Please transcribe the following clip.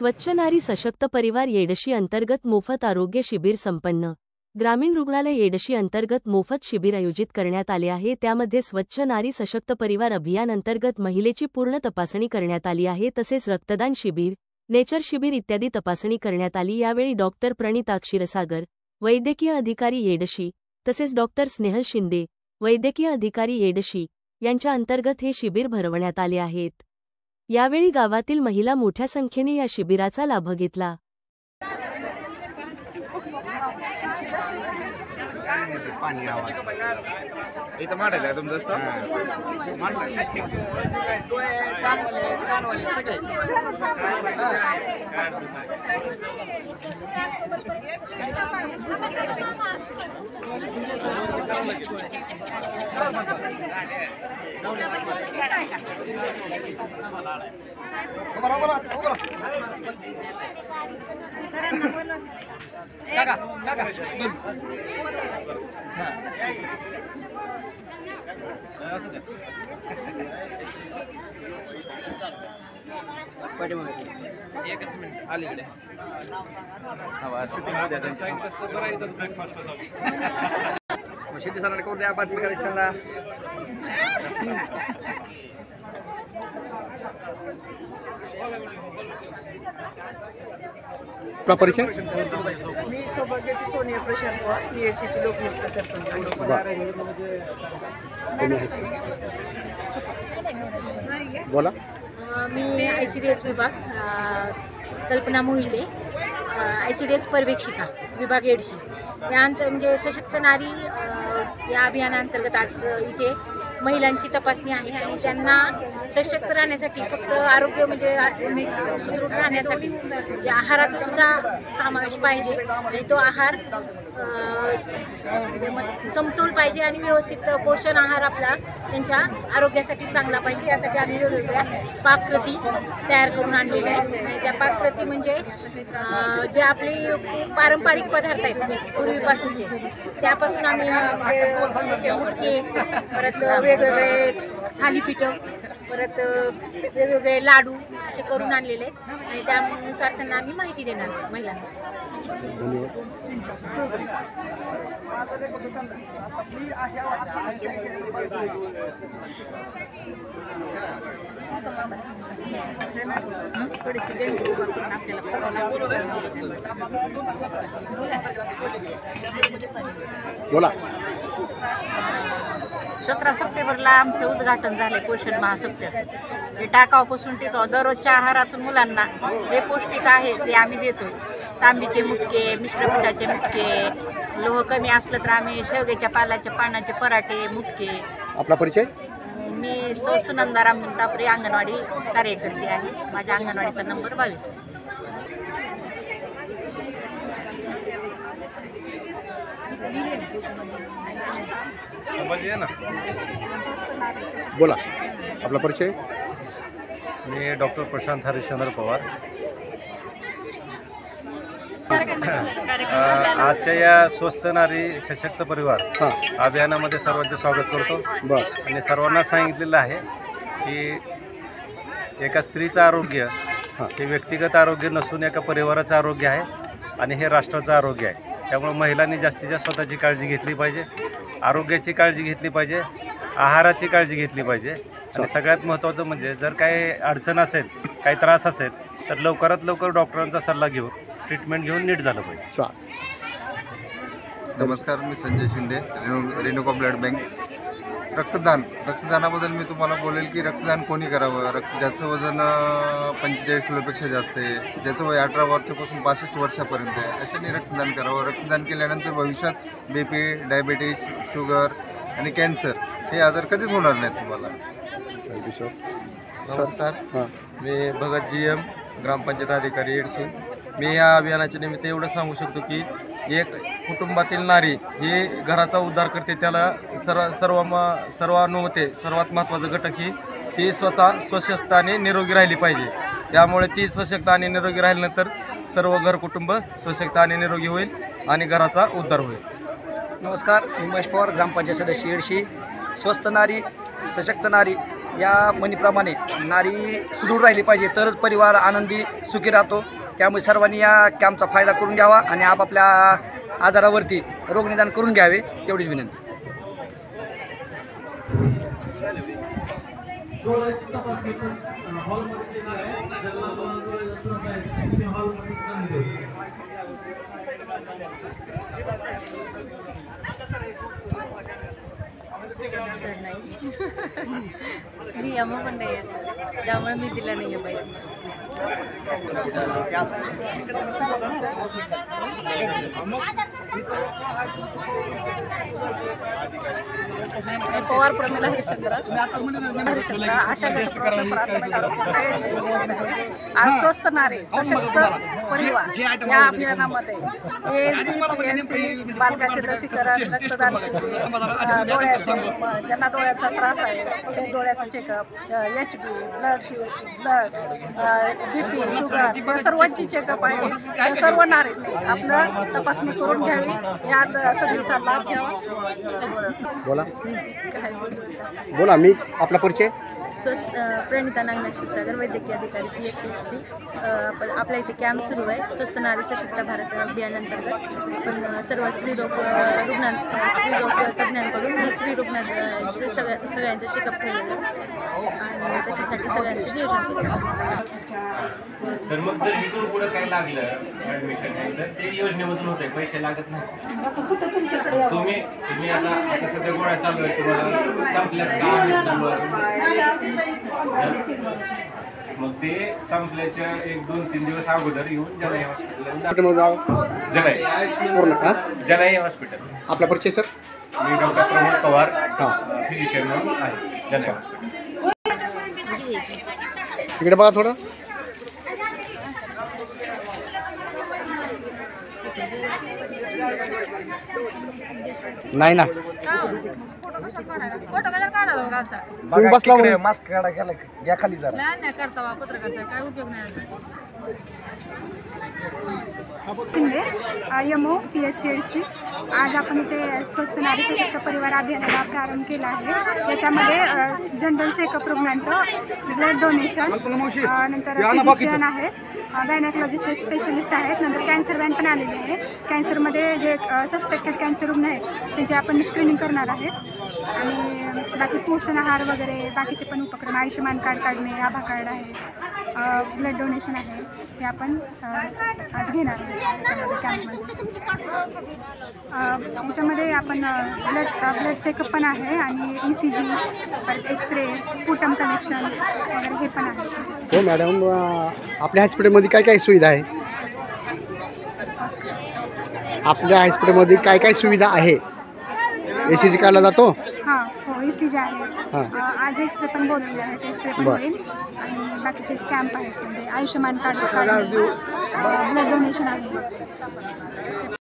स्वच्छ नारी सशक्त परिवार येडशी अंतर्गत मोफत आरोग्य शिबिर संपन्न। ग्रामीण रुग्णालय येडशी अंतर्गत मोफत शिबिर आयोजित करण्यात आले आहे। त्यामध्ये स्वच्छ नारी सशक्त परिवार अभियान अंतर्गत महिलेची पूर्ण तपासणी करण्यात आली आहे। तसेच रक्तदान शिबिर, नेचर शिबिर इत्यादी तपासणी करण्यात आली। यावेळी डॉक्टर प्रणिता क्षीरसागर, वैद्यकीय अधिकारी येडशी, तसेच डॉक्टर स्नेहल शिंदे, वैद्यकीय अधिकारी येडशी यांच्या अंतर्गत हे शिबिर भरवण्यात आले आहेत। यावेळी गावातील महिला मोठ्या संख्येने या शिबिराचा लाभ घेतला। एकच मिनिट अलीकडे शेती सरांना करून द्या, बातमी करायची त्यांना। परिचय मी सौभाग्यवती सोनिया प्रशांत पवार, येडशीची लोकनियुक्त सरपंच बोला। मी ICDS विभाग कल्पना मोहिते, ICDS पर्यवेक्षिका विभाग येडशी या म्हणजे सशक्त नारी या अभियानांतर्गत आज इथे महिलांची तपासणी आहे आणि त्यांना सशक्त राहण्यासाठी फक्त आरोग्य म्हणजे सुदृढ राहण्यासाठी म्हणजे आहाराचा सुद्धा समावेश पाहिजे आणि तो आहार समतोल पाहिजे आणि व्यवस्थित पोषण आहार आपला त्यांच्या आरोग्यासाठी चांगला पाहिजे। यासाठी आम्ही वेगवेगळ्या पाककृती तयार करून आणलेल्या आहेत आणि त्या पाककृती म्हणजे जे आपले पारंपरिक पदार्थ आहेत पूर्वीपासूनचे त्यापासून आम्ही मुटके, परत वेगवेगळे थालीपीठं, परत वेगवेगळे लाडू असे करून आणलेले आहेत आणि त्यानुसार त्यांना आम्ही माहिती देणार महिलांना। बोला। 17 सप्टेंबरला आमचं उद्घाटन झाले पोषण महासप्त्याचं। हे टाकाऊपासून टिकाऊ दररोजच्या आहारातून मुलांना जे पौष्टिक आहे ते आम्ही देतोय। तांबीचे मुटके, मिश्रपिठाचे मुटके, लोह कमी असलं तर आम्ही शेवग्याच्या पानाचे पराठे, मुटके। आपला परिचय? मी सुनंदा रामलिंग तापरे, अंगणवाडी कार्यकर्ती आहे। माझ्या अंगणवाडीचा नंबर 22। बोला। आपला परिचय? मी डॉक्टर प्रशांत हरिश्चंद्र पवार। आजच्या या स्वस्थ नारी सशक्त परिवार अभियानामध्ये सर्वांचे स्वागत करतो आणि सर्वांना सांगितलेलं आहे की एका स्त्रीचं आरोग्य हे व्यक्तिगत आरोग्य नसून एका परिवाराचं आरोग्य आहे आणि हे राष्ट्राचं आरोग्य आहे। त्यामुळे महिलांनी जास्तीत जास्त स्वतःची काळजी घेतली पाहिजे, आरोग्याची काळजी घेतली पाहिजे, आहाराची काळजी घेतली पाहिजे आणि सगळ्यात महत्त्वाचं म्हणजे जर काही अडचण असेल, काही त्रास असेल तर लवकरात लवकर डॉक्टरांचा सल्ला घेऊन ट्रीटमेंट घेऊन नीट झालं पाहिजे। नमस्कार, मी संजय शिंदे, रेणुका ब्लड बँक। रक्तदानाबद्दल मी तुम्हाला बोलेल की रक्तदान कोणी करावं। ज्याचं वजन 45 किलोपेक्षा जास्त आहे, ज्याचं वय 18 वर्षापासून 65 वर्षापर्यंत आहे, अशाने रक्तदान करावं। रक्तदान केल्यानंतर भविष्यात BP, डायबिटीज, शुगर आणि कॅन्सर हे आजार कधीच होणार नाहीत तुम्हाला। नमस्कार, मी भगत GM, ग्रामपंचायत अधिकारी येडशी। मी या अभियानाच्या निमित्त एवढं सांगू शकतो की एक कुटुंबातील नारी ही घराचा उद्धार करते। त्याला सर्वानुमते सर्वात महत्त्वाचा घटक ही ती स्वतः सशक्त आणि निरोगी राहिली पाहिजे। त्यामुळे ती सशक्त आणि निरोगी राहिल्यानंतर सर्व घर कुटुंब सशक्त आणि निरोगी होईल आणि घराचा उद्धार होईल। नमस्कार, मी महेश पवार, ग्रामपंचायत सदस्य येडशी। स्वस्थ नारी सशक्त नारी या म्हणीप्रमाणे नारी सुदृढ राहिली पाहिजे, तरच परिवार आनंदी सुखी राहतो. त्यामुळे सर्वांनी या कॅम्पचा फायदा करून घ्यावा आणि आपापल्या आजारावरती रोगनिदान करून घ्यावे, एवढीच विनंती. सर नाही मी यम पण नाही आहे सर, त्यामुळे मी दिला नाही आहे पाहिजे. पवार प्रमिला हरिश्चंद्र अशा आज स्वस्त नारी सशक्त परिवार या अभियानामध्ये बालकाचे लसीकरण, रक्तदान शिबिर, ज्यांना डोळ्याचा त्रास आहे ते डोळ्याचं checkup, HP, blood, BP, sugar सर्वांची चेकअप आहे. सर्व नारींनी आपलं तपासणी करून घ्यावी, यात सगळीचा लाभ घ्यावा. बोला बोला. मी आपला परिचय. प्रणिता नागनाथ क्षीरसागर, वैद्यकीय अधिकारी PSCHC. आपल्या इथे कॅम्प सुरू आहे स्वस्त नारी सशक्त भारत अभियानांतर्गत. पण सर्व स्त्रीरोग तज्ज्ञांकडून स्त्रीरोगाचे सगळ्यांचे चेकअप केलेलं आणि त्याच्यासाठी सगळ्यांचं नियोजन केलं. तर मग जर इथून पुढे काही लागलं ॲडमिशन तर ते योजनेमधून होते, पैसे लागत नाही. तुम्ही आता सध्या गोळ्या चालू आहे, तुम्हाला संपल्यात का चालू आहे, मग ते संपल्याच्या 1-2-3 दिवस अगोदर येऊन जलाई हॉस्पिटल जलाई हॉस्पिटल. आपला परिचय सर. मी डॉक्टर प्रमोद पवार, फिजिशियन म्हणून आहे जलाई हॉस्पिटल. इकडे बघा थोडं. नाही ना तुम्ही बसला मास्क काढा घ्या खाली जरा. करता पत्रकार काय उपयोग नाही. YMO PSCHC. आज आपण इथे स्वस्त नारी सशक्त परिवार अभियानाला प्रारंभ केला आहे. याच्यामध्ये जनरल चेकअप रुग्णांचं, ब्लड डोनेशन, नंतर फिजिशियन आहेत, गायनेकोलॉजिस्ट स्पेशलिस्ट आहेत, नंतर कॅन्सर व्हॅन पण आलेली आहे. कॅन्सरमध्ये जे सस्पेक्टेड कॅन्सर रुग्ण आहेत त्यांची आपण स्क्रीनिंग करणार आहेत. आणि बाकी पोषण आहार वगैरे बाकीचे पण उपक्रम, आयुष्यमान कार्ड काढणे, आभा कार्ड आहे, ब्लड डोनेशन आहे, हे आपण आज घेणार आहोत त्याच्यामध्ये कॅम्पमध्ये. त्याच्यामध्ये आपण ब्लड चेकअप पण आहे आणि ECG, परत एक्सरे, स्पुटम कलेक्शन वगैरे हे पण आहे. हो मॅडम, आपल्या हॉस्पिटलमध्ये काय काय सुविधा आहे? आपल्या हॉस्पिटलमध्ये काय काय सुविधा आहे? ECG काढला जातो? हां, हो ECG आहे. आज एक्सरे पण बोलवले आहेत, एक्सरे पण होईल. आणि बाकीचे कॅम्प आहेत म्हणजे आयुष्यमान कार्ड, ब्लड डोनेशन आहे.